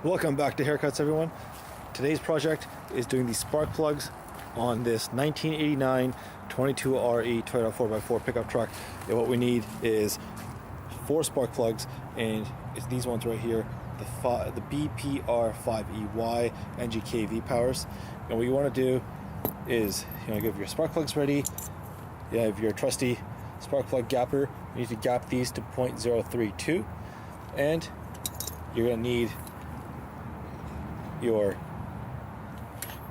Welcome back to Herr, everyone. Today's project is doing the spark plugs on this 1989 22RE Toyota 4x4 pickup truck. And what we need is 4 spark plugs, and it's these ones right here, the BPR5EY NGKV powers. And what you want to do is give your spark plugs ready. You have your trusty spark plug gapper. You need to gap these to 0.032, and you're going to need your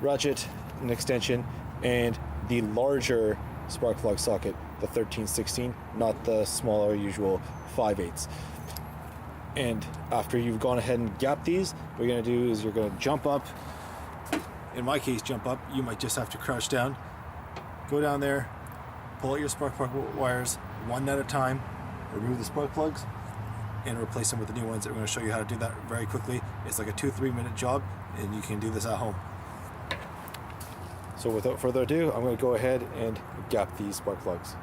ratchet and extension and the larger spark plug socket, the 1316, not the smaller usual 5/8. And after you've gone ahead and gapped these, what you're going to do is you're going to jump up. In my case, jump up. You might just have to crouch down, go down there, pull out your spark plug wires one at a time, remove the spark plugs, and replace them with the new ones. I'm going to show you how to do that very quickly. It's like a 2-3 minute job, and you can do this at home. So without further ado, I'm going to go ahead and gap these spark plugs.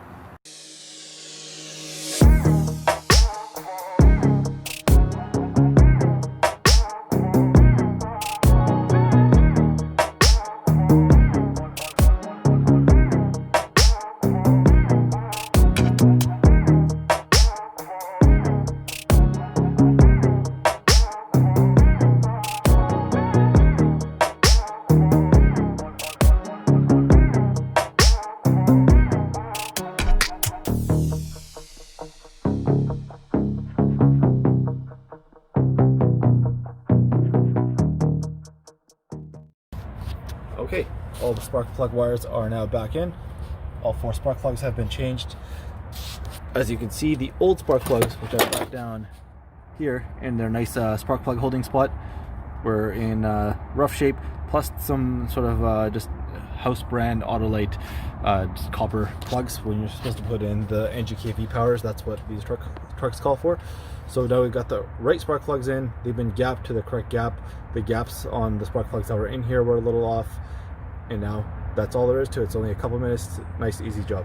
Okay, all the spark plug wires are now back in. All 4 spark plugs have been changed. As you can see, the old spark plugs, which I brought down here in their nice spark plug holding spot, were in rough shape, plus some sort of just house brand Autolite just copper plugs when you're supposed to put in the NGKV powers. That's what these trucks call for. So now we've got the right spark plugs in. They've been gapped to the correct gap. The gaps on the spark plugs that were in here were a little off. And now that's all there is to it. It's only a couple minutes. Nice, easy job.